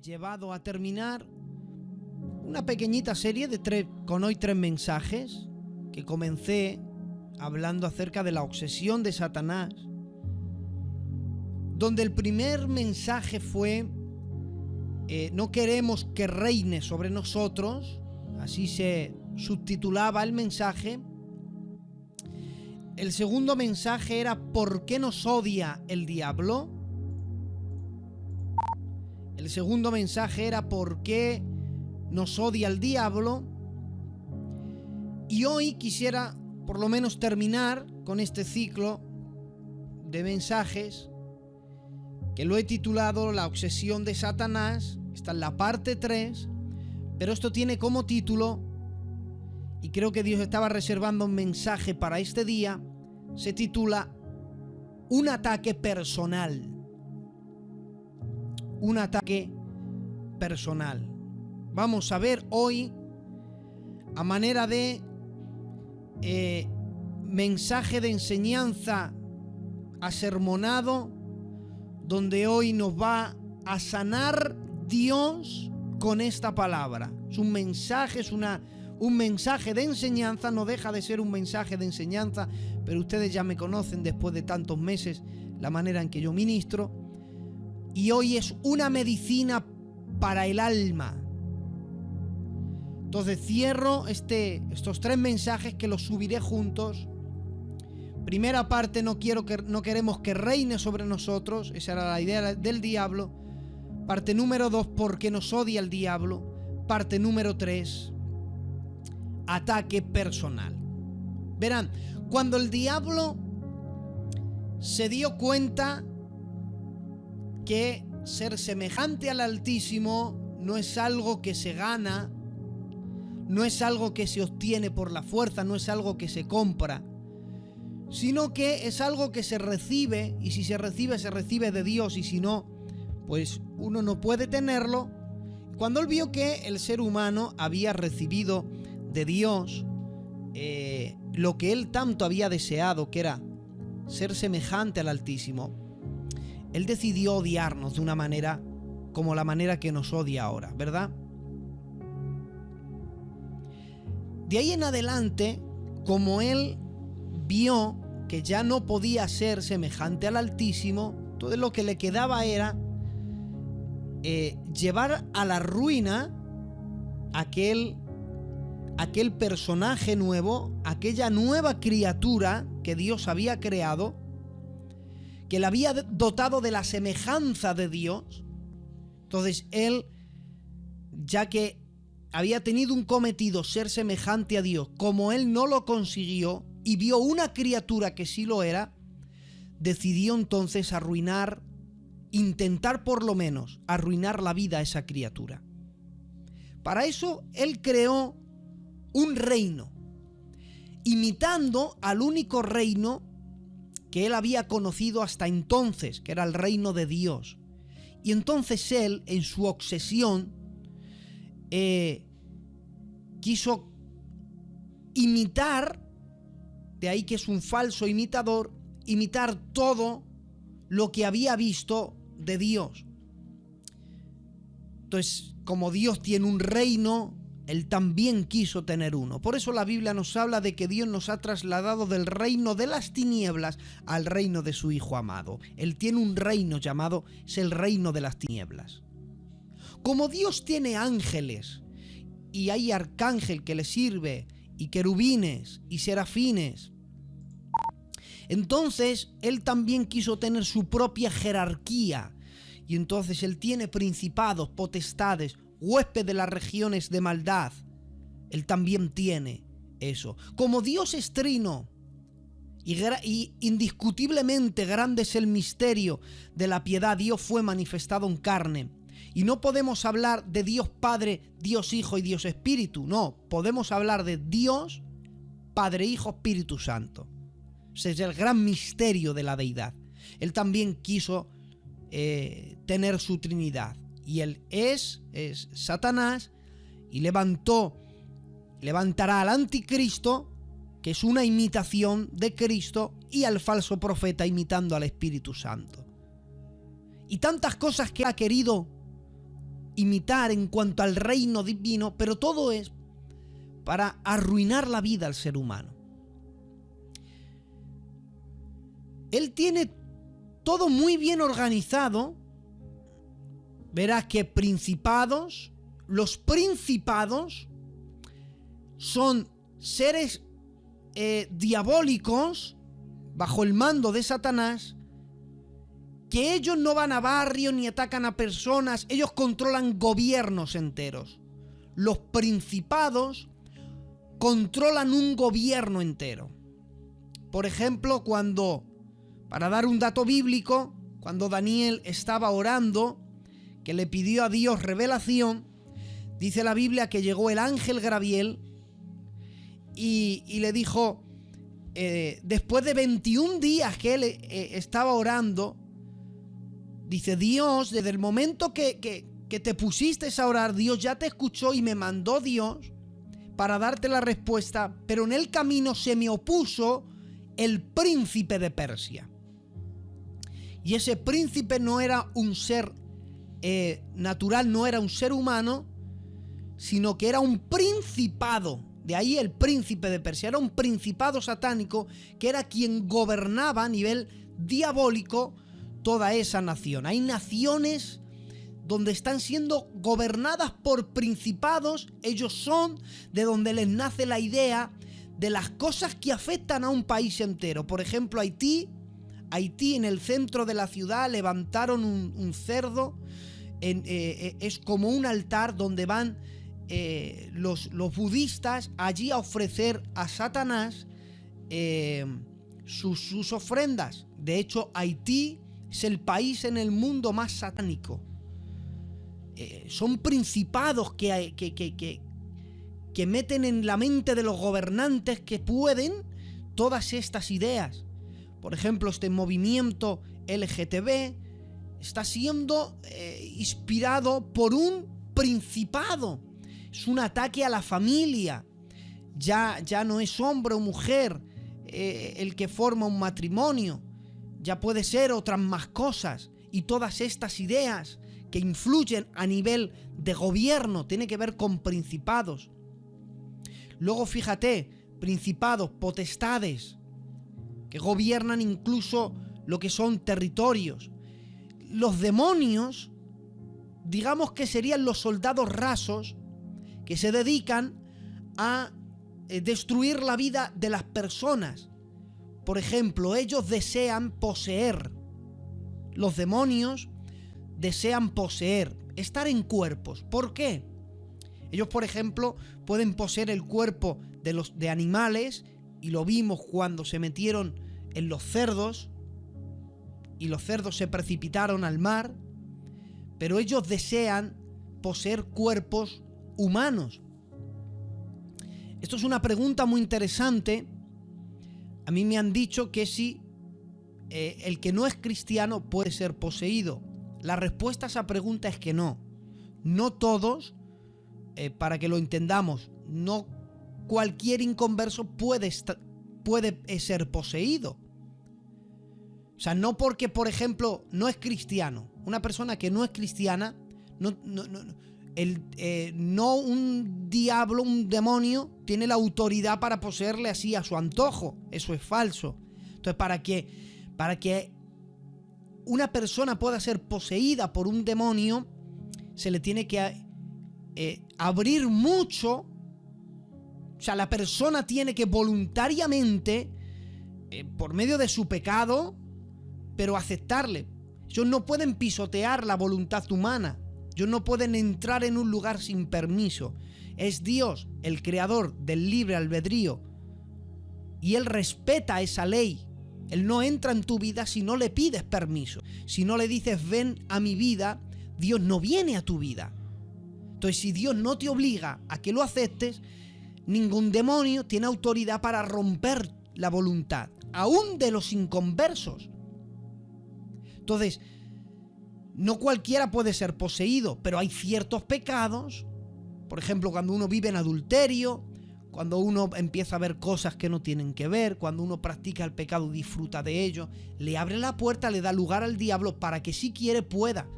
llevado a terminar una pequeñita serie de con hoy 3 mensajes que comencé hablando acerca de la obsesión de Satanás, donde el primer mensaje fue no queremos que reine sobre nosotros, así se subtitulaba el mensaje. El segundo mensaje era ¿por qué nos odia el diablo? El segundo mensaje era ¿por qué nos odia el diablo? Y hoy quisiera por lo menos terminar con este ciclo de mensajes que lo he titulado La obsesión de Satanás. Está en la parte 3, pero esto tiene como título, y creo que Dios estaba reservando un mensaje para este día, se titula Un ataque personal. Un ataque personal. Vamos a ver hoy, a manera de mensaje de enseñanza asermonado, donde hoy nos va a sanar Dios con esta palabra. Es un mensaje, un mensaje de enseñanza, no deja de ser un mensaje de enseñanza, pero ustedes ya me conocen después de tantos meses, la manera en que yo ministro. Y hoy es una medicina para el alma. Entonces cierro estos 3 mensajes que los subiré juntos. Primera parte, no queremos que reine sobre nosotros, esa era la idea del diablo. Parte número 2, ¿por qué nos odia el diablo? Parte número 3, ataque personal. Verán, cuando el diablo se dio cuenta que ser semejante al Altísimo no es algo que se gana, no es algo que se obtiene por la fuerza, no es algo que se compra, sino que es algo que se recibe, y si se recibe de Dios, y si no, pues uno no puede tenerlo. Cuando él vio que el ser humano había recibido de Dios lo que él tanto había deseado, que era ser semejante al Altísimo, él decidió odiarnos de una manera como la manera que nos odia ahora, ¿verdad? De ahí en adelante, como él vio que ya no podía ser semejante al Altísimo, todo lo que le quedaba era llevar a la ruina aquel personaje nuevo, aquella nueva criatura que Dios había creado, que le había dotado de la semejanza de Dios. Entonces él, ya que había tenido un cometido, ser semejante a Dios, como él no lo consiguió y vio una criatura que sí lo era, decidió entonces intentar por lo menos arruinar la vida a esa criatura. Para eso él creó un reino, imitando al único reino que él había conocido hasta entonces, que era el reino de Dios. Y entonces él, en su obsesión, quiso imitar, de ahí que es un falso imitador, imitar todo lo que había visto de Dios. Entonces, como Dios tiene un reino, él también quiso tener uno. Por eso la Biblia nos habla de que Dios nos ha trasladado del reino de las tinieblas al reino de su Hijo amado. Él tiene un reino llamado, es el reino de las tinieblas. Como Dios tiene ángeles, y hay arcángel que le sirve, y querubines, y serafines, entonces él también quiso tener su propia jerarquía, y entonces él tiene principados, potestades, huésped de las regiones de maldad. Él también tiene eso. Como Dios es trino, y indiscutiblemente grande es el misterio de la piedad, Dios fue manifestado en carne. Y no podemos hablar de Dios Padre, Dios Hijo y Dios Espíritu. No, podemos hablar de Dios, Padre, Hijo, Espíritu Santo. Ese es el gran misterio de la deidad. Él también quiso tener su Trinidad. Y él es Satanás, y levantará al anticristo, que es una imitación de Cristo, y al falso profeta imitando al Espíritu Santo. Y tantas cosas que ha querido imitar en cuanto al reino divino, pero todo es para arruinar la vida al ser humano. Él tiene todo muy bien organizado. Verás que los principados son seres diabólicos bajo el mando de Satanás, que ellos no van a barrios ni atacan a personas, ellos controlan gobiernos enteros. Los principados controlan un gobierno entero. Por ejemplo, para dar un dato bíblico, cuando Daniel estaba orando, que le pidió a Dios revelación, dice la Biblia que llegó el ángel Gabriel y le dijo, después de 21 días que él estaba orando, dice, Dios, desde el momento que te pusiste a orar, Dios ya te escuchó y me mandó Dios para darte la respuesta, pero en el camino se me opuso el príncipe de Persia. Y ese príncipe no era un ser natural, no era un ser humano, sino que era un principado. De ahí el príncipe de Persia, era un principado satánico que era quien gobernaba a nivel diabólico toda esa nación. Hay naciones donde están siendo gobernadas por principados. Ellos son de donde les nace la idea de las cosas que afectan a un país entero. Por ejemplo, Haití, en el centro de la ciudad levantaron un cerdo. Es como un altar donde van los budistas allí a ofrecer a Satanás sus ofrendas. De hecho, Haití es el país en el mundo más satánico. Son principados que meten en la mente de los gobernantes que pueden todas estas ideas. Por ejemplo, este movimiento LGTB está siendo inspirado por un principado. Es un ataque a la familia. Ya no es hombre o mujer el que forma un matrimonio. Ya puede ser otras más cosas. Y todas estas ideas que influyen a nivel de gobierno tienen que ver con principados. Luego fíjate, principados, potestades, que gobiernan incluso lo que son territorios. Los demonios, digamos que serían los soldados rasos que se dedican a destruir la vida de las personas. Por ejemplo, ellos desean poseer. Los demonios desean poseer, estar en cuerpos. ¿Por qué? Ellos, por ejemplo, pueden poseer el cuerpo de animales, y lo vimos cuando se metieron en los cerdos y los cerdos se precipitaron al mar, pero ellos desean poseer cuerpos humanos. Esto es una pregunta muy interesante. A mí me han dicho que si el que no es cristiano puede ser poseído. La respuesta a esa pregunta es que no. No todos, para que lo entendamos, no cualquier inconverso puede ser poseído. O sea, no porque, por ejemplo, no es cristiano. Una persona que no es cristiana, no un diablo, un demonio, tiene la autoridad para poseerle así a su antojo. Eso es falso. Entonces, para que una persona pueda ser poseída por un demonio, se le tiene que abrir mucho. O sea, la persona tiene que voluntariamente, por medio de su pecado, pero aceptarle. Ellos no pueden pisotear la voluntad humana. Ellos no pueden entrar en un lugar sin permiso. Es Dios, el creador del libre albedrío, y Él respeta esa ley. Él no entra en tu vida si no le pides permiso. Si no le dices ven a mi vida, Dios no viene a tu vida. Entonces, si Dios no te obliga a que lo aceptes, ningún demonio tiene autoridad para romper la voluntad, aún de los inconversos. Entonces, no cualquiera puede ser poseído, pero hay ciertos pecados. Por ejemplo, cuando uno vive en adulterio, cuando uno empieza a ver cosas que no tienen que ver, cuando uno practica el pecado y disfruta de ello, le abre la puerta, le da lugar al diablo para que si quiere pueda.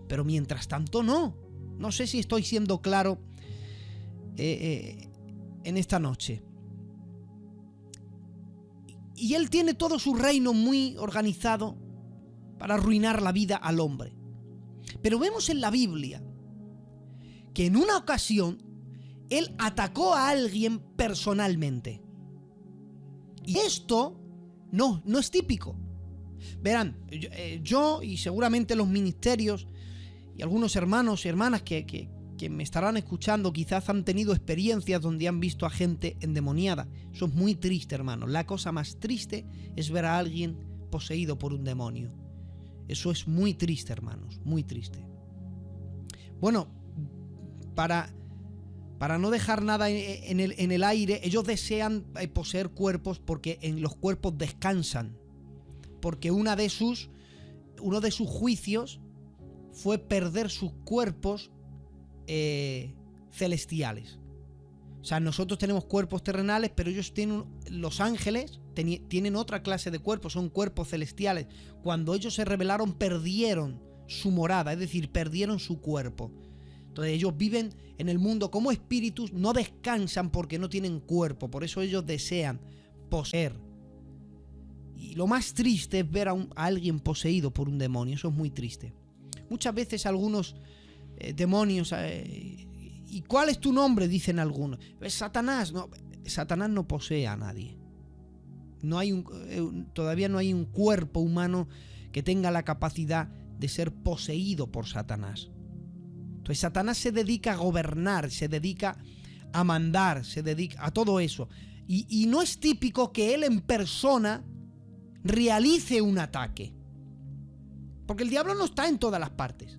Pero mientras tanto no No sé si estoy siendo claro en esta noche. Y él tiene todo su reino muy organizado para arruinar la vida al hombre. Pero vemos en la Biblia que en una ocasión él atacó a alguien personalmente. Y esto no es típico. Verán, yo y seguramente los ministerios y algunos hermanos y hermanas que me estarán escuchando quizás han tenido experiencias donde han visto a gente endemoniada. Eso es muy triste, hermanos. La cosa más triste es ver a alguien poseído por un demonio. Eso es muy triste, hermanos, muy triste. Bueno, para no dejar nada en el aire, ellos desean poseer cuerpos porque en los cuerpos descansan. Porque uno de sus juicios fue perder sus cuerpos celestiales. O sea, nosotros tenemos cuerpos terrenales, pero ellos los ángeles tienen otra clase de cuerpos, son cuerpos celestiales. Cuando ellos se rebelaron, perdieron su morada, es decir, perdieron su cuerpo. Entonces ellos viven en el mundo como espíritus, no descansan porque no tienen cuerpo, por eso ellos desean poseer. Y lo más triste es ver a alguien poseído por un demonio, eso es muy triste. Muchas veces algunos demonios, ¿y cuál es tu nombre?, dicen algunos. Es Satanás. No, Satanás no posee a nadie. Todavía no hay un cuerpo humano que tenga la capacidad de ser poseído por Satanás. Entonces Satanás se dedica a gobernar, se dedica a mandar, se dedica a todo eso. Y no es típico que él en persona realice un ataque. Porque el diablo no está en todas las partes.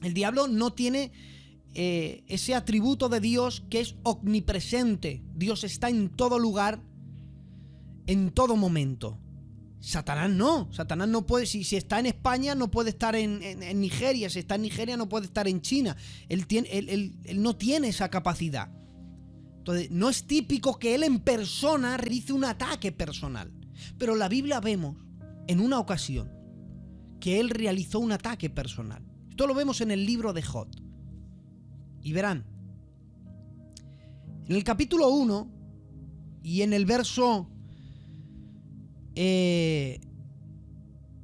El diablo no tiene ese atributo de Dios que es omnipresente. Dios está en todo lugar, en todo momento. Satanás no puede, si está en España no puede estar en Nigeria, si está en Nigeria no puede estar en China. Él no tiene esa capacidad. Entonces no es típico que él en persona realice un ataque personal. Pero en la Biblia vemos en una ocasión que él realizó un ataque personal. Esto lo vemos en el libro de Job. Y verán, en el capítulo 1 y en el verso...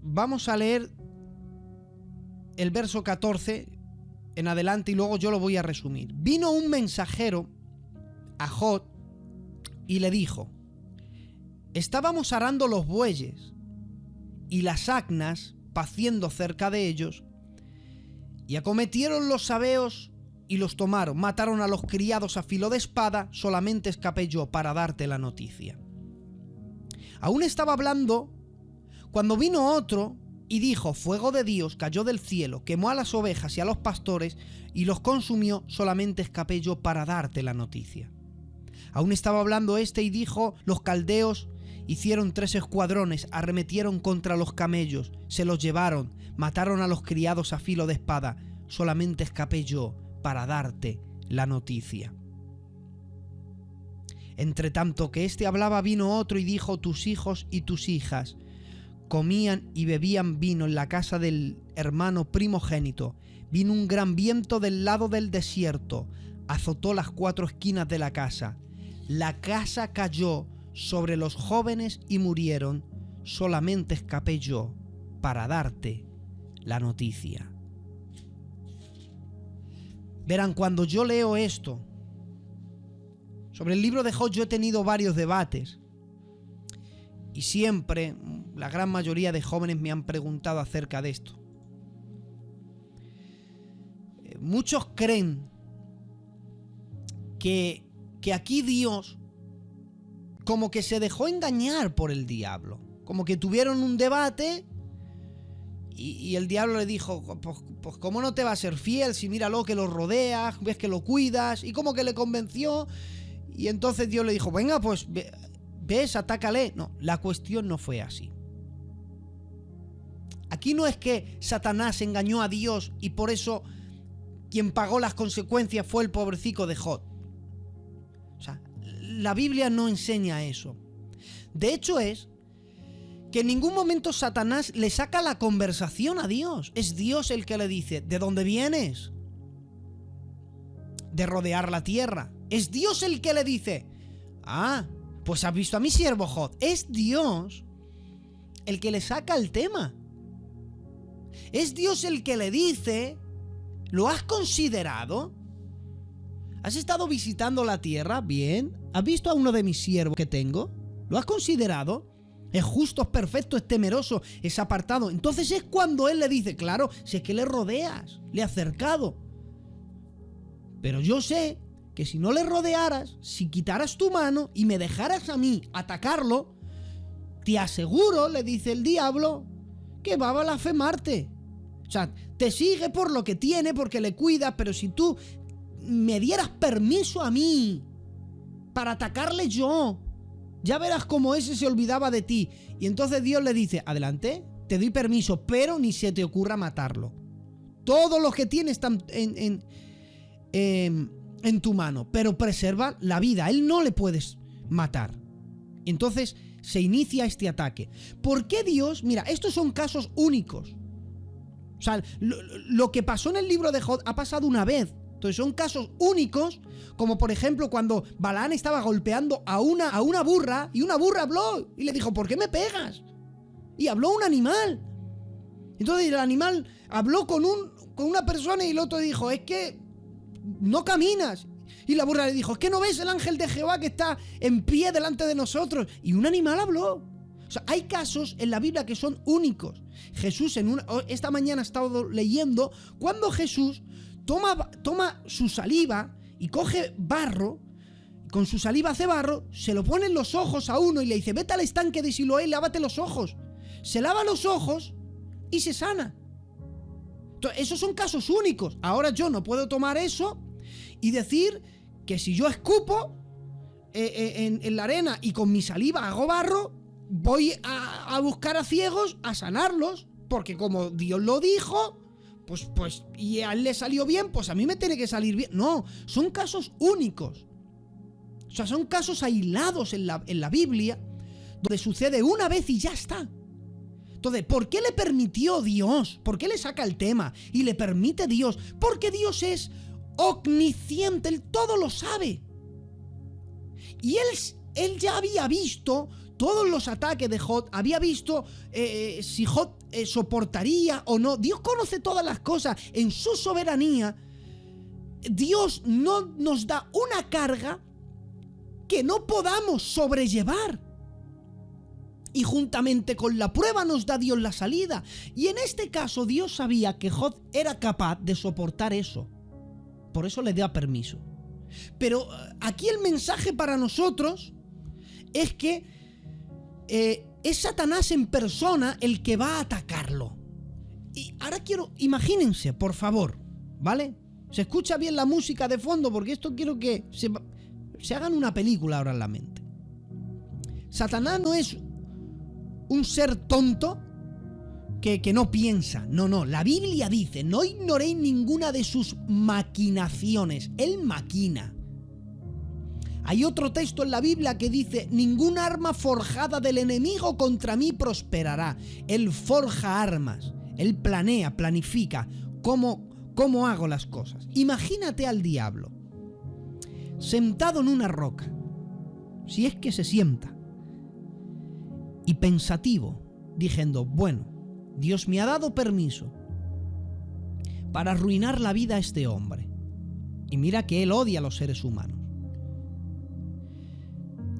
vamos a leer el verso 14 en adelante y luego yo lo voy a resumir. Vino un mensajero a Job y le dijo: estábamos arando los bueyes y las asnas paciendo cerca de ellos, y acometieron los sabeos y los tomaron, mataron a los criados a filo de espada, solamente escapé yo para darte la noticia. Aún estaba hablando cuando vino otro y dijo: fuego de Dios cayó del cielo, quemó a las ovejas y a los pastores y los consumió, solamente escapé yo para darte la noticia. Aún estaba hablando este y dijo: los caldeos hicieron 3 escuadrones, arremetieron contra los camellos, se los llevaron, mataron a los criados a filo de espada, solamente escapé yo para darte la noticia. Entre tanto que éste hablaba, vino otro y dijo: tus hijos y tus hijas comían y bebían vino en la casa del hermano primogénito. Vino un gran viento del lado del desierto, azotó las 4 esquinas de la casa. La casa cayó sobre los jóvenes y murieron, solamente escapé yo para darte la noticia. Verán, cuando yo leo esto, sobre el libro de Job, yo he tenido varios debates y siempre la gran mayoría de jóvenes me han preguntado acerca de esto. Muchos creen que aquí Dios como que se dejó engañar por el diablo, como que tuvieron un debate y el diablo le dijo: pues ¿cómo no te va a ser fiel si míralo que lo rodeas, ves que lo cuidas? Y como que le convenció. Y entonces Dios le dijo: venga, pues ves, atácale. No, la cuestión no fue así. Aquí no es que Satanás engañó a Dios y por eso quien pagó las consecuencias fue el pobrecito de Job. O sea, la Biblia no enseña eso. De hecho es que en ningún momento Satanás le saca la conversación a Dios. Es Dios el que le dice: ¿de dónde vienes? de rodear la tierra. Es Dios el que le dice: ah, pues has visto a mi siervo Job. Es Dios el que le saca el tema. Es Dios el que le dice: ¿lo has considerado? ¿Has estado visitando la tierra? Bien. ¿Has visto a uno de mis siervos que tengo? ¿Lo has considerado? Es justo, es perfecto, es temeroso, es apartado. Entonces es cuando él le dice: claro, si es que le rodeas, le has acercado. Pero yo sé que si no le rodearas, si quitaras tu mano y me dejaras a mí atacarlo, te aseguro, le dice el diablo, que va a blasfemarte. O sea, te sigue por lo que tiene, porque le cuidas, pero si tú me dieras permiso a mí para atacarle yo, ya verás cómo ese se olvidaba de ti. Y entonces Dios le dice: adelante, te doy permiso, pero ni se te ocurra matarlo. Todos los que tienes están en tu mano, pero preserva la vida. Él no le puedes matar. Entonces se inicia este ataque. ¿Por qué Dios? Mira, estos son casos únicos. O sea, lo que pasó en el libro de Job ha pasado una vez. Entonces son casos únicos, como por ejemplo cuando Balaán estaba golpeando a una burra, y una burra habló y le dijo: ¿por qué me pegas? Y habló un animal. Entonces el animal habló con una persona, y el otro dijo: es que no caminas. Y la burra le dijo: es que no ves el ángel de Jehová que está en pie delante de nosotros. Y un animal habló. O sea, hay casos en la Biblia que son únicos. Jesús, esta mañana he estado leyendo cuando Jesús toma su saliva y coge barro, con su saliva hace barro, se lo pone en los ojos a uno y le dice: vete al estanque de Siloé y lávate los ojos. Se lava los ojos y se sana. Entonces, esos son casos únicos. Ahora yo no puedo tomar eso y decir que si yo escupo en la arena y con mi saliva hago barro, voy a buscar a ciegos a sanarlos, porque como Dios lo dijo, pues y a él le salió bien, pues a mí me tiene que salir bien. No, son casos únicos. O sea, son casos aislados en la Biblia, donde sucede una vez y ya está. Entonces, ¿por qué le permitió Dios? ¿Por qué le saca el tema y le permite Dios? Porque Dios es omnisciente, Él todo lo sabe. Y él ya había visto todos los ataques de Job, había visto si Job soportaría o no. Dios conoce todas las cosas. En su soberanía, Dios no nos da una carga que no podamos sobrellevar. Y juntamente con la prueba nos da Dios la salida. Y en este caso Dios sabía que Job era capaz de soportar eso. Por eso le da permiso. Pero aquí el mensaje para nosotros es que es Satanás en persona el que va a atacarlo. Y ahora imagínense, por favor, ¿vale? Se escucha bien la música de fondo, porque esto quiero que se hagan una película ahora en la mente. Satanás no es un ser tonto que no piensa. No, la Biblia dice: no ignoréis ninguna de sus maquinaciones. Él maquina. Hay otro texto en la Biblia que dice: ninguna arma forjada del enemigo contra mí prosperará. Él forja armas, él planifica cómo hago las cosas. Imagínate al diablo sentado en una roca, si es que se sienta, y pensativo, diciendo: bueno, Dios me ha dado permiso para arruinar la vida a este hombre. Y mira que él odia a los seres humanos.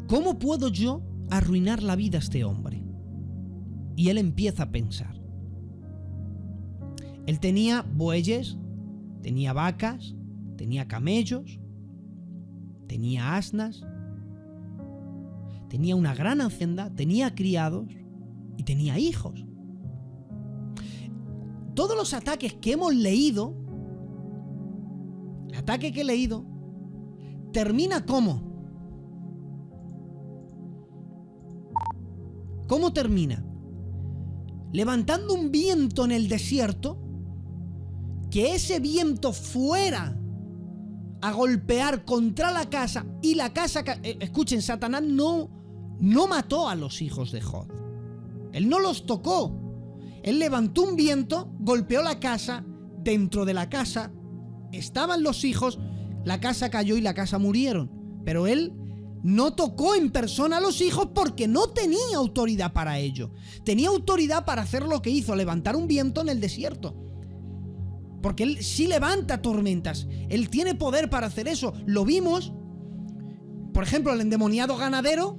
¿Cómo puedo yo arruinar la vida a este hombre? Y él empieza a pensar. Él tenía bueyes, tenía vacas, tenía camellos, tenía asnas, tenía una gran hacienda, tenía criados y tenía hijos. Todos los ataques que hemos leído, el ataque que he leído, termina ¿cómo? ¿Cómo termina? Levantando un viento en el desierto, que ese viento fuera a golpear contra la casa, y la casa... Escuchen, Satanás no mató a los hijos de Job. Él no los tocó. Él levantó un viento, golpeó la casa, dentro de la casa estaban los hijos, La casa cayó y la casa murieron. Pero él no tocó en persona a los hijos porque no tenía autoridad para ello. Tenía autoridad para hacer lo que hizo, levantar un viento en el desierto. Porque él sí levanta tormentas. Él tiene poder para hacer eso. Lo vimos, por ejemplo, el endemoniado ganadero,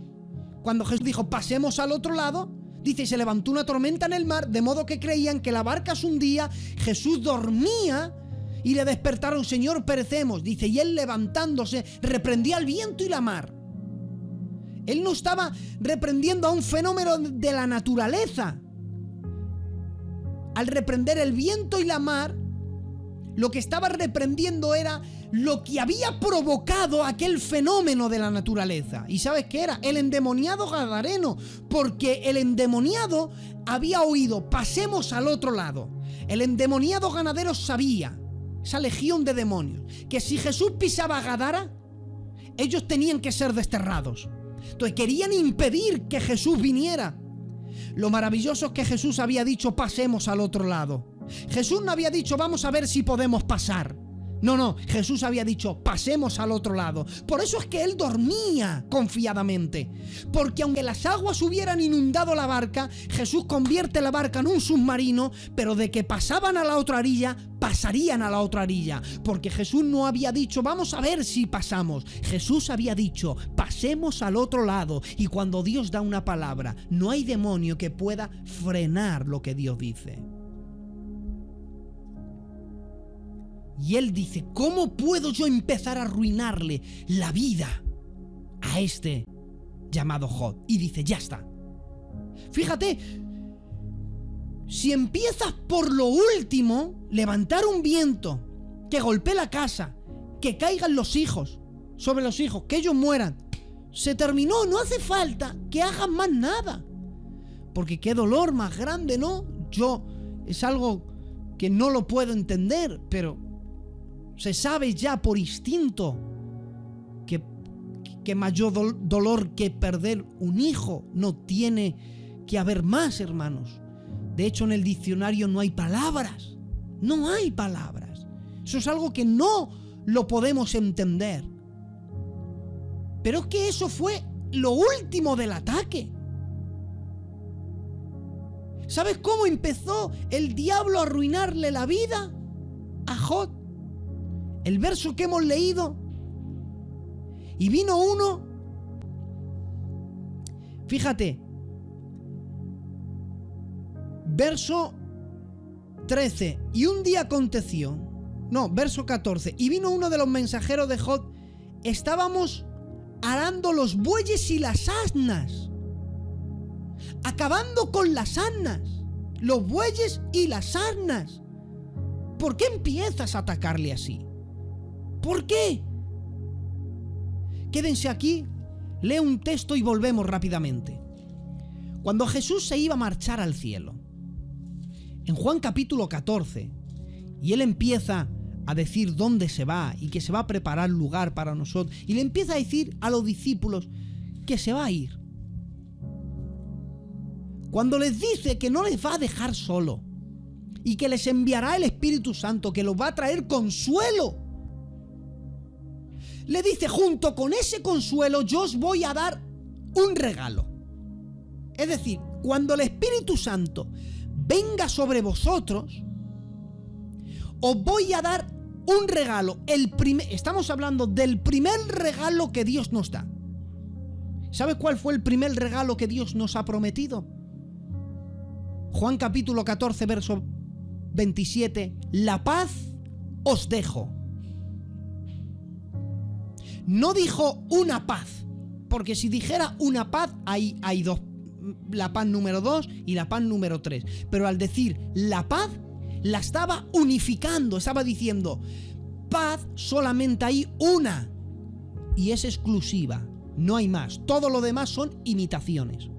cuando Jesús dijo, pasemos al otro lado, dice, y se levantó una tormenta en el mar, de modo que creían que la barca se hundía. Jesús dormía y le despertaron, Señor, perecemos. Dice, y él levantándose, reprendía el viento y la mar. Él no estaba reprendiendo a un fenómeno de la naturaleza. Al reprender el viento y la mar, lo que estaba reprendiendo era lo que había provocado aquel fenómeno de la naturaleza. ¿Y sabes qué era? El endemoniado gadareno. Porque el endemoniado había oído, pasemos al otro lado. El endemoniado ganadero sabía, esa legión de demonios, que si Jesús pisaba Gadara, ellos tenían que ser desterrados. Entonces querían impedir que Jesús viniera. Lo maravilloso es que Jesús había dicho, pasemos al otro lado. Jesús no había dicho, vamos a ver si podemos pasar. No, Jesús había dicho, pasemos al otro lado. Por eso es que él dormía confiadamente. Porque aunque las aguas hubieran inundado la barca, Jesús convierte la barca en un submarino, pero de que pasaban a la otra orilla, pasarían a la otra orilla. Porque Jesús no había dicho, vamos a ver si pasamos. Jesús había dicho, pasemos al otro lado. Y cuando Dios da una palabra, no hay demonio que pueda frenar lo que Dios dice. Y él dice, ¿cómo puedo yo empezar a arruinarle la vida a este llamado Job? Y dice, ya está. Fíjate, si empiezas por lo último, levantar un viento que golpee la casa, que caigan los hijos, sobre los hijos, que ellos mueran, se terminó, no hace falta que hagan más nada. Porque qué dolor más grande, ¿no? Es algo que no lo puedo entender, pero se sabe ya por instinto que mayor dolor que perder un hijo no tiene que haber más, hermanos. De hecho, en el diccionario no hay palabras. No hay palabras. Eso es algo que no lo podemos entender. Pero es que eso fue lo último del ataque. ¿Sabes cómo empezó el diablo a arruinarle la vida a Job? El verso que hemos leído. Y vino uno, fíjate, verso 13, y un día aconteció, verso 14, y vino uno de los mensajeros de Job, estábamos arando los bueyes y las asnas, acabando con las asnas, los bueyes y las asnas. ¿Por qué empiezas a atacarle así? ¿Por qué? Quédense aquí, leo un texto y volvemos rápidamente. Cuando Jesús se iba a marchar al cielo, en Juan capítulo 14, y él empieza a decir dónde se va y que se va a preparar lugar para nosotros, y le empieza a decir a los discípulos que se va a ir. Cuando les dice que no les va a dejar solo y que les enviará el Espíritu Santo, que los va a traer consuelo, le dice, junto con ese consuelo yo os voy a dar un regalo. Es decir, cuando el Espíritu Santo venga sobre vosotros, os voy a dar un regalo. Estamos hablando del primer regalo que Dios nos da. ¿Sabes cuál fue el primer regalo que Dios nos ha prometido? Juan capítulo 14, verso 27. La paz os dejo. No dijo una paz, porque si dijera una paz, hay dos, la paz número 2 y la paz número 3. Pero al decir la paz, la estaba unificando, estaba diciendo, paz solamente hay una, y es exclusiva, no hay más. Todo lo demás son imitaciones.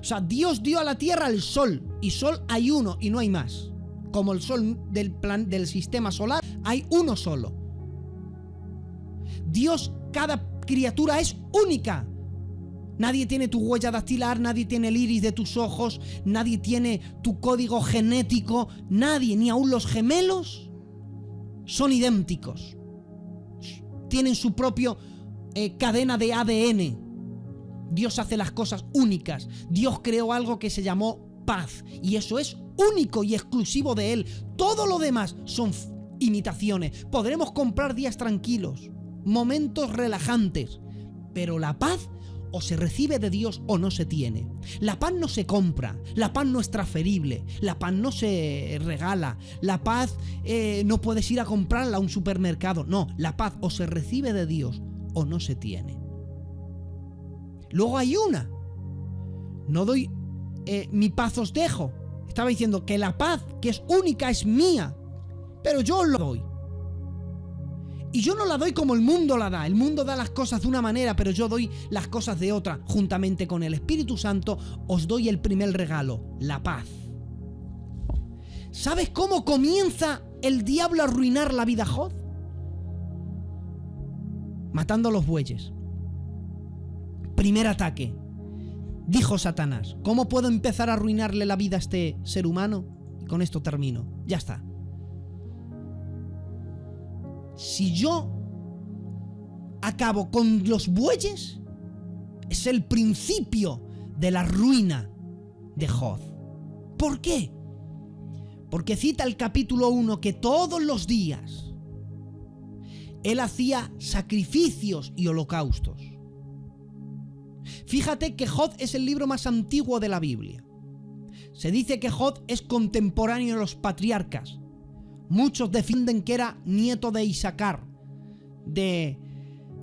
O sea, Dios dio a la tierra el sol, y sol hay uno y no hay más. Como el sol del sistema solar, hay uno solo. Dios, cada criatura es única. Nadie tiene tu huella dactilar, nadie tiene el iris de tus ojos, nadie tiene tu código genético, nadie, ni aun los gemelos, son idénticos. Tienen su propia cadena de ADN. Dios hace las cosas únicas. Dios creó algo que se llamó paz. Y eso es único y exclusivo de Él. Todo lo demás son imitaciones. Podremos comprar días tranquilos, momentos relajantes. Pero la paz o se recibe de Dios o no se tiene. La paz no se compra, la paz no es transferible, la paz no se regala, la paz no puedes ir a comprarla a un supermercado. No, la paz o se recibe de Dios o no se tiene. Luego hay una. No doy mi paz os dejo. Estaba diciendo que la paz, que es única, es mía, pero yo os lo doy. Y yo no la doy como el mundo la da. El mundo da las cosas de una manera, pero yo doy las cosas de otra. Juntamente con el Espíritu Santo os doy el primer regalo, la paz. ¿Sabes cómo comienza el diablo a arruinar la vida a Job? Matando a los bueyes. Primer ataque. Dijo Satanás: ¿cómo puedo empezar a arruinarle la vida a este ser humano? Y con esto termino. Ya está. Si yo acabo con los bueyes, es el principio de la ruina de Job. ¿Por qué? Porque cita el capítulo 1 que todos los días él hacía sacrificios y holocaustos. Fíjate que Job es el libro más antiguo de la Biblia. Se dice que Job es contemporáneo de los patriarcas. Muchos defienden que era nieto de Isacar, del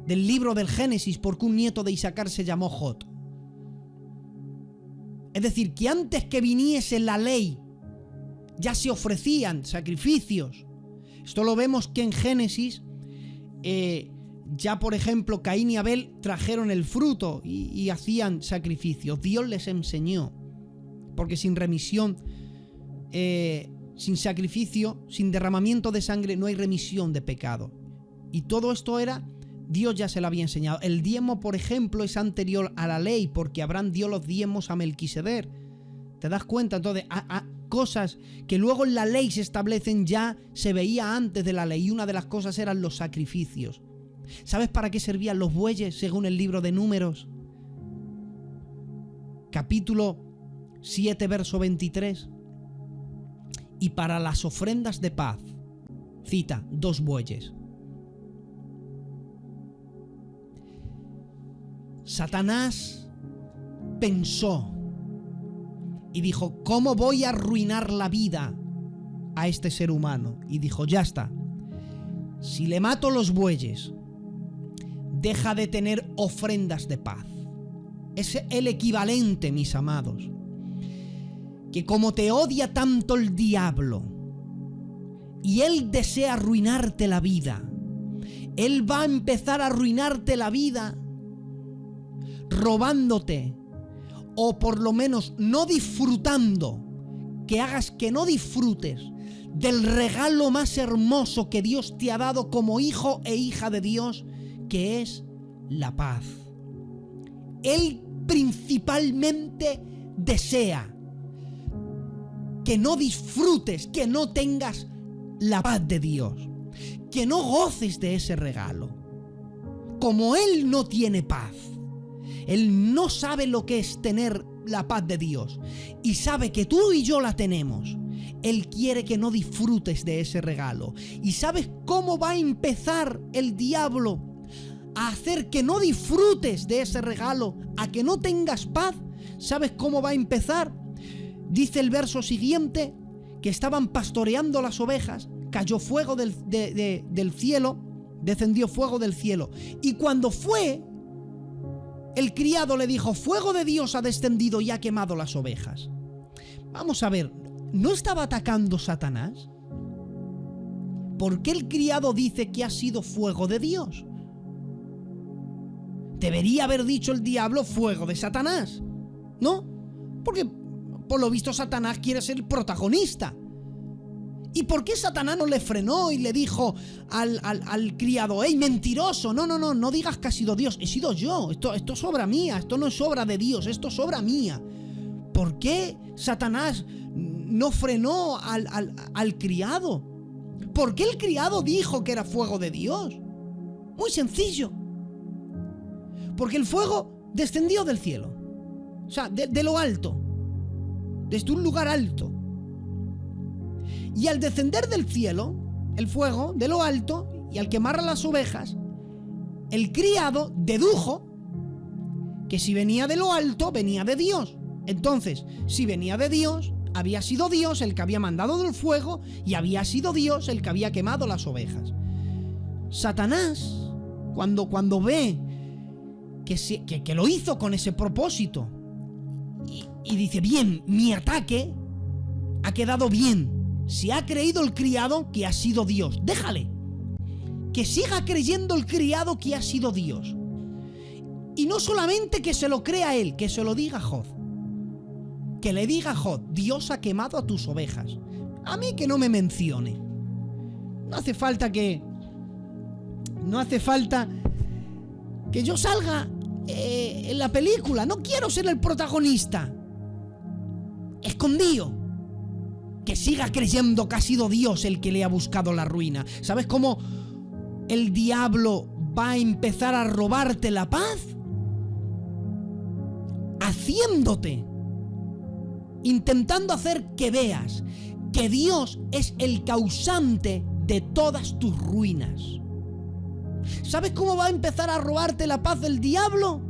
libro del Génesis, porque un nieto de Isacar se llamó Job. Es decir, que antes que viniese la ley, ya se ofrecían sacrificios. Esto lo vemos que en Génesis, ya por ejemplo, Caín y Abel trajeron el fruto y hacían sacrificios. Dios les enseñó, porque sin remisión, sin sacrificio, sin derramamiento de sangre, no hay remisión de pecado. Y todo esto Dios ya se lo había enseñado. El diezmo, por ejemplo, es anterior a la ley, porque Abraham dio los diezmos a Melquisedec. ¿Te das cuenta? Entonces, cosas que luego en la ley se establecen ya se veía antes de la ley. Y una de las cosas eran los sacrificios. ¿Sabes para qué servían los bueyes, según el libro de Números? Capítulo 7, verso 23. Y para las ofrendas de paz, cita, 2 bueyes. Satanás pensó y dijo: ¿cómo voy a arruinar la vida a este ser humano? Y dijo: ya está. Si le mato los bueyes, deja de tener ofrendas de paz. Es el equivalente, mis amados, que como te odia tanto el diablo y él desea arruinarte la vida, él va a empezar a arruinarte la vida robándote, o por lo menos no disfrutando, que hagas que no disfrutes del regalo más hermoso que Dios te ha dado como hijo e hija de Dios, que es la paz. Él principalmente desea que no disfrutes, que no tengas la paz de Dios, que no goces de ese regalo. Como Él no tiene paz, Él no sabe lo que es tener la paz de Dios y sabe que tú y yo la tenemos. Él quiere que no disfrutes de ese regalo. ¿Y sabes cómo va a empezar el diablo a hacer que no disfrutes de ese regalo, a que no tengas paz? ¿Sabes cómo va a empezar? Dice el verso siguiente que estaban pastoreando las ovejas, cayó fuego del cielo, descendió fuego del cielo. Y cuando fue, el criado le dijo: fuego de Dios ha descendido y ha quemado las ovejas. Vamos a ver, ¿no estaba atacando Satanás? ¿Por qué el criado dice que ha sido fuego de Dios? Debería haber dicho el diablo: fuego de Satanás, ¿no? Porque por lo visto Satanás quiere ser el protagonista. ¿Y por qué Satanás no le frenó y le dijo al criado: ¡ey, mentiroso! No digas que ha sido Dios, he sido yo, esto es obra mía, esto no es obra de Dios, esto es obra mía. ¿Por qué Satanás no frenó al criado? ¿Por qué el criado dijo que era fuego de Dios? Muy sencillo. Porque el fuego descendió del cielo. O sea, de lo alto. Desde un lugar alto. Y al descender del cielo, el fuego de lo alto, y al quemar a las ovejas, el criado dedujo que si venía de lo alto, venía de Dios. Entonces, si venía de Dios, había sido Dios el que había mandado del fuego y había sido Dios el que había quemado las ovejas. Satanás, cuando ve que lo hizo con ese propósito y dice, bien, mi ataque ha quedado bien, se ha creído el criado que ha sido Dios, déjale, que siga creyendo el criado que ha sido Dios. Y no solamente que se lo crea él, que se lo diga Job. Que le diga a Job, Dios ha quemado a tus ovejas. A mí que no me mencione. No hace falta que yo salga en la película. No quiero ser el protagonista. Escondido. Que siga creyendo que ha sido Dios el que le ha buscado la ruina. ¿Sabes cómo el diablo va a empezar a robarte la paz? Haciéndote, intentando hacer que veas que Dios es el causante de todas tus ruinas. ¿Sabes cómo va a empezar a robarte la paz del diablo?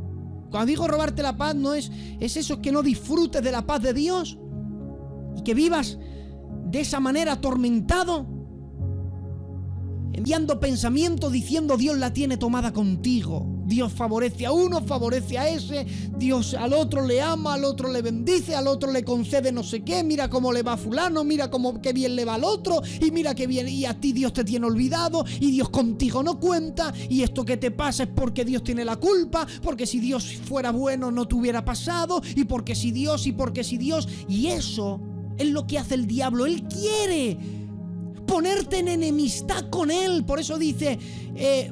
Cuando digo robarte la paz, no es eso, que no disfrutes de la paz de Dios y que vivas de esa manera atormentado, enviando pensamientos diciendo Dios la tiene tomada contigo. Dios favorece a uno, favorece a ese, Dios al otro le ama, al otro le bendice, al otro le concede no sé qué, mira cómo le va a fulano, mira cómo qué bien le va al otro, y mira qué bien, y a ti Dios te tiene olvidado, y Dios contigo no cuenta, y esto que te pasa es porque Dios tiene la culpa, porque si Dios fuera bueno no te hubiera pasado, y porque si Dios, y eso es lo que hace el diablo. Él quiere ponerte en enemistad con él. Por eso dice,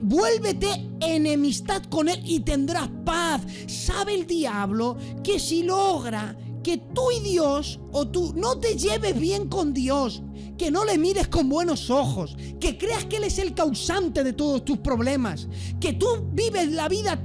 vuélvete enemistad con él y tendrás paz. Sabe el diablo que si logra que tú y Dios, o tú no te lleves bien con Dios, que no le mires con buenos ojos, que creas que Él es el causante de todos tus problemas, que tú vives la vida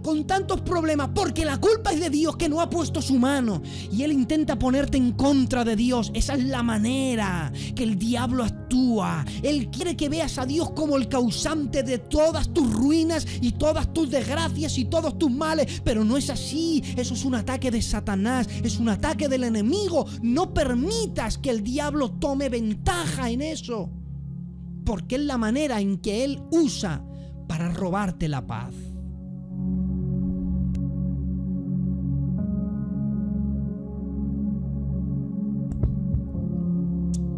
con tantos problemas, porque la culpa es de Dios que no ha puesto su mano, y Él intenta ponerte en contra de Dios. Esa es la manera que el diablo actúa. Él quiere que veas a Dios como el causante de todas tus ruinas y todas tus desgracias y todos tus males, pero no es así. Eso es un ataque de Satanás, es un ataque del enemigo. No permitas que el diablo tome ventaja en eso, porque es la manera en que él usa para robarte la paz.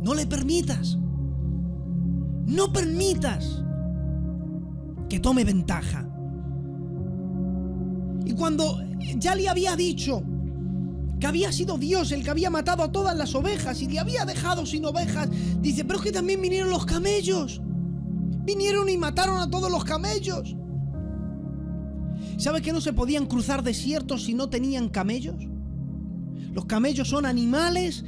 No le permitas, no permitas que tome ventaja. Y cuando ya le había dicho que había sido Dios el que había matado a todas las ovejas y le había dejado sin ovejas, dice, pero es que también vinieron los camellos. Vinieron y mataron a todos los camellos. ¿Sabes que no se podían cruzar desiertos si no tenían camellos? Los camellos son animales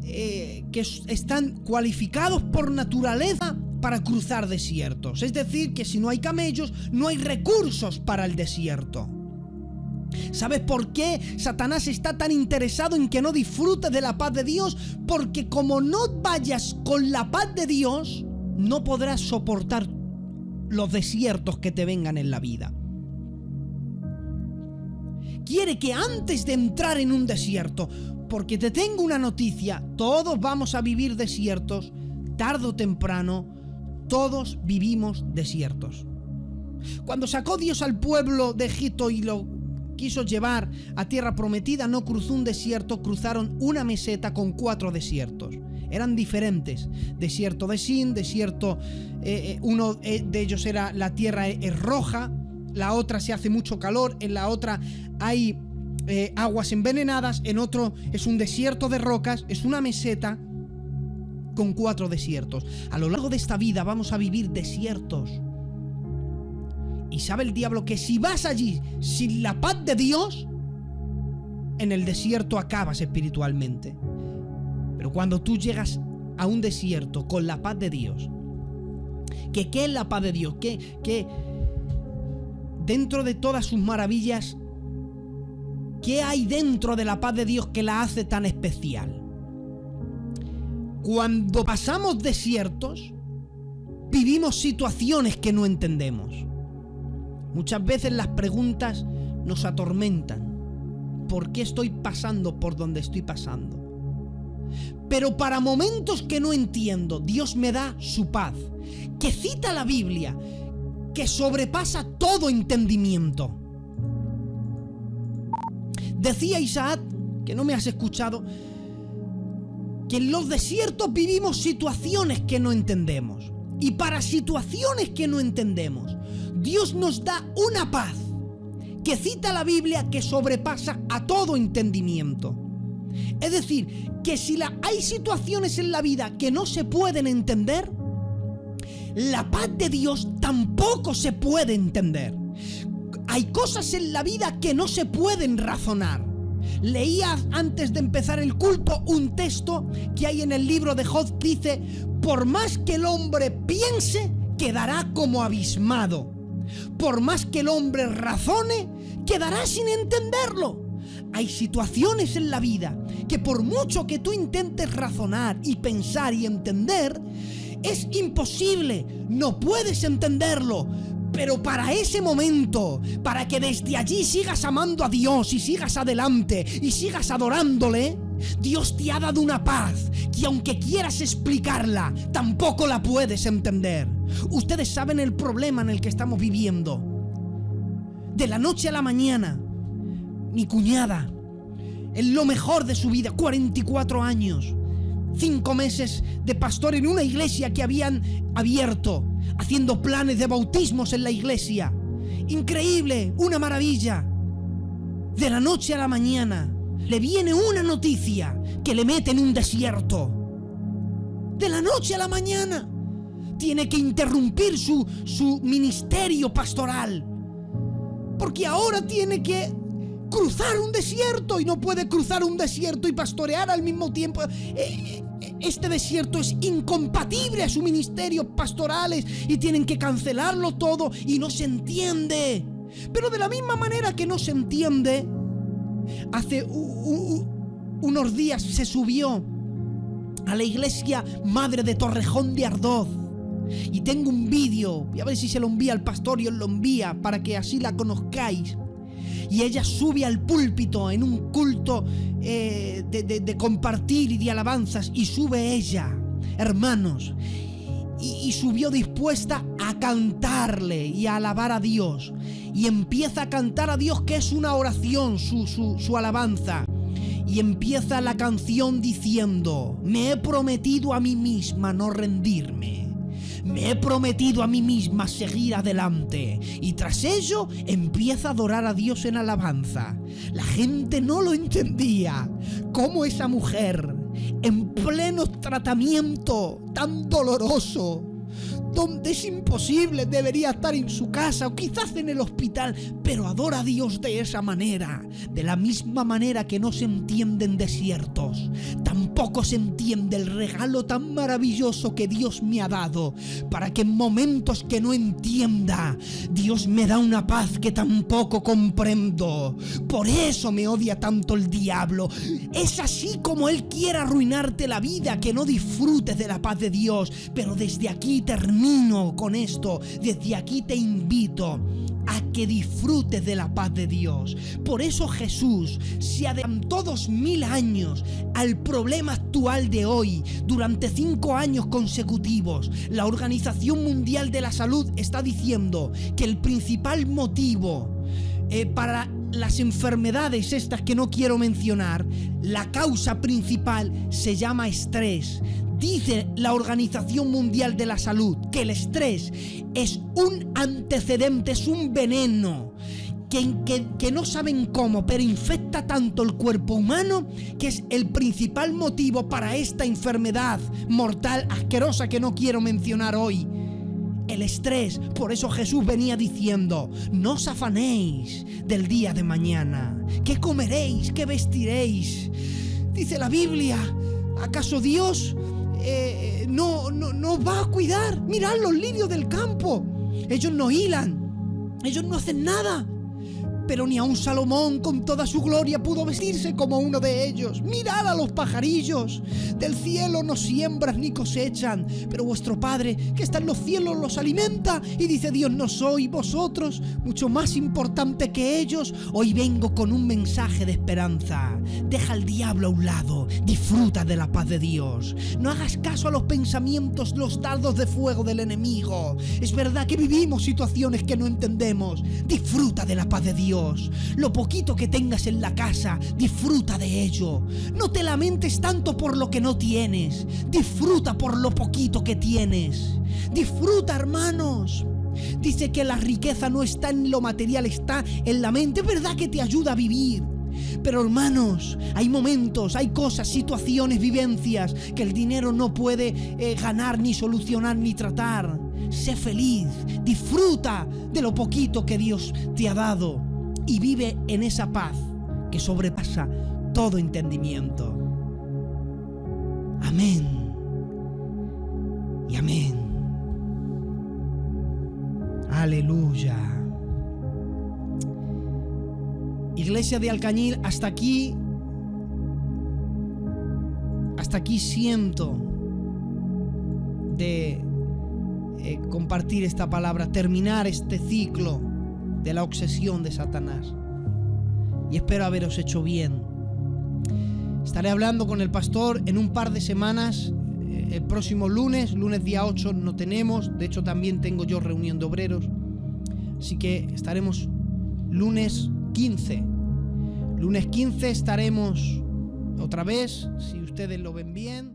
que están cualificados por naturaleza para cruzar desiertos. Es decir, que si no hay camellos, no hay recursos para el desierto. ¿Sabes por qué Satanás está tan interesado en que no disfrutes de la paz de Dios? Porque como no vayas con la paz de Dios, no podrás soportar los desiertos que te vengan en la vida. Quiere que antes de entrar en un desierto, porque te tengo una noticia, todos vamos a vivir desiertos, tarde o temprano, todos vivimos desiertos. Cuando sacó Dios al pueblo de Egipto y lo quiso llevar a tierra prometida, no cruzó un desierto, cruzaron una meseta con 4 desiertos. Eran diferentes. Desierto de Sin, desierto, uno de ellos era la tierra es roja, la otra se hace mucho calor, en la otra hay aguas envenenadas, en otro es un desierto de rocas, es una meseta con 4 desiertos. A lo largo de esta vida vamos a vivir desiertos. Y sabe el diablo que si vas allí sin la paz de Dios, en el desierto acabas espiritualmente. Pero cuando tú llegas a un desierto con la paz de Dios. ¿Qué es la paz de Dios? Que dentro de todas sus maravillas, ¿qué hay dentro de la paz de Dios que la hace tan especial? Cuando pasamos desiertos, vivimos situaciones que no entendemos. Muchas veces las preguntas nos atormentan. ¿Por qué estoy pasando por donde estoy pasando? Pero para momentos que no entiendo, Dios me da su paz, que cita la Biblia, que sobrepasa todo entendimiento. Decía Isaac, que no me has escuchado, que en los desiertos vivimos situaciones que no entendemos. Y para situaciones que no entendemos, Dios nos da una paz que cita la Biblia que sobrepasa a todo entendimiento. Es decir, que si hay situaciones en la vida que no se pueden entender, la paz de Dios tampoco se puede entender. Hay cosas en la vida que no se pueden razonar. Leía antes de empezar el culto un texto que hay en el libro de Job. Dice: por más que el hombre piense, quedará como abismado. Por más que el hombre razone, quedará sin entenderlo. Hay situaciones en la vida que por mucho que tú intentes razonar y pensar y entender, es imposible, no puedes entenderlo. Pero para ese momento, para que desde allí sigas amando a Dios y sigas adelante y sigas adorándole, Dios te ha dado una paz que aunque quieras explicarla, tampoco la puedes entender. Ustedes saben el problema en el que estamos viviendo. De la noche a la mañana, mi cuñada, en lo mejor de su vida, 44 años, 5 meses de pastor en una iglesia que habían abierto, haciendo planes de bautismos en la iglesia. Increíble, una maravilla. De la noche a la mañana le viene una noticia que le mete en un desierto. De la noche a la mañana tiene que interrumpir su ministerio pastoral, porque ahora tiene que cruzar un desierto y no puede cruzar un desierto y pastorear al mismo tiempo. Este desierto es incompatible a su ministerio pastorales y tienen que cancelarlo todo y no se entiende. Pero de la misma manera que no se entiende, hace unos días se subió a la iglesia Madre de Torrejón de Ardoz. Y tengo un vídeo, voy a ver si se lo envía al pastor y os lo envía para que así la conozcáis. Y ella sube al púlpito en un culto de compartir y de alabanzas. Y sube ella, hermanos, y subió dispuesta a cantarle y a alabar a Dios. Y empieza a cantar a Dios, que es una oración, su alabanza. Y empieza la canción diciendo: me he prometido a mí misma no rendirme. Me he prometido a mí misma seguir adelante. Y tras ello empieza a adorar a Dios en alabanza. La gente no lo entendía. Cómo esa mujer, en pleno tratamiento tan doloroso, donde es imposible, debería estar en su casa o quizás en el hospital, pero adora a Dios de esa manera. De la misma manera que no se entienden desiertos, tampoco se entiende el regalo tan maravilloso que Dios me ha dado, para que en momentos que no entienda, Dios me da una paz que tampoco comprendo. Por eso me odia tanto el diablo. Es así como él quiere arruinarte la vida, que no disfrutes de la paz de Dios. Pero desde aquí termino con esto. Desde aquí te invito a que disfrutes de la paz de Dios. Por eso Jesús se adelantó 2000 años al problema actual de hoy. Durante 5 años consecutivos, la Organización Mundial de la Salud está diciendo que el principal motivo para las enfermedades estas que no quiero mencionar, la causa principal se llama estrés. Dice la Organización Mundial de la Salud que el estrés es un antecedente, es un veneno que no saben cómo, pero infecta tanto el cuerpo humano que es el principal motivo para esta enfermedad mortal asquerosa que no quiero mencionar hoy. El estrés. Por eso Jesús venía diciendo: no os afanéis del día de mañana. ¿Qué comeréis? ¿Qué vestiréis? Dice la Biblia: ¿acaso Dios no va a cuidar. Mirad los lirios del campo. Ellos no hilan, ellos no hacen nada. Pero ni aun Salomón con toda su gloria pudo vestirse como uno de ellos. Mirad a los pajarillos. Del cielo no siembran ni cosechan, pero vuestro Padre que está en los cielos los alimenta. Y dice Dios: ¿no sois vosotros mucho más importante que ellos? Hoy vengo con un mensaje de esperanza. Deja al diablo a un lado, disfruta de la paz de Dios. No hagas caso a los pensamientos, los dardos de fuego del enemigo. Es verdad que vivimos situaciones que no entendemos. Disfruta de la paz de Dios. Lo poquito que tengas en la casa, disfruta de ello. No te lamentes tanto por lo que no tienes. Disfruta por lo poquito que tienes. Disfruta, hermanos. Dice que la riqueza no está en lo material, está en la mente. Es verdad que te ayuda a vivir. Pero hermanos, hay momentos, hay cosas, situaciones, vivencias que el dinero no puede ganar, ni solucionar, ni tratar. Sé feliz, disfruta de lo poquito que Dios te ha dado y vive en esa paz que sobrepasa todo entendimiento. Amén y amén. Aleluya. Iglesia de Alcañil, hasta aquí siento de compartir esta palabra, terminar este ciclo de la obsesión de Satanás. Y espero haberos hecho bien. Estaré hablando con el pastor en un par de semanas. El próximo lunes día 8 no tenemos. De hecho, también tengo yo reunión de obreros. Así que estaremos lunes 15. Lunes 15 estaremos otra vez, si ustedes lo ven bien.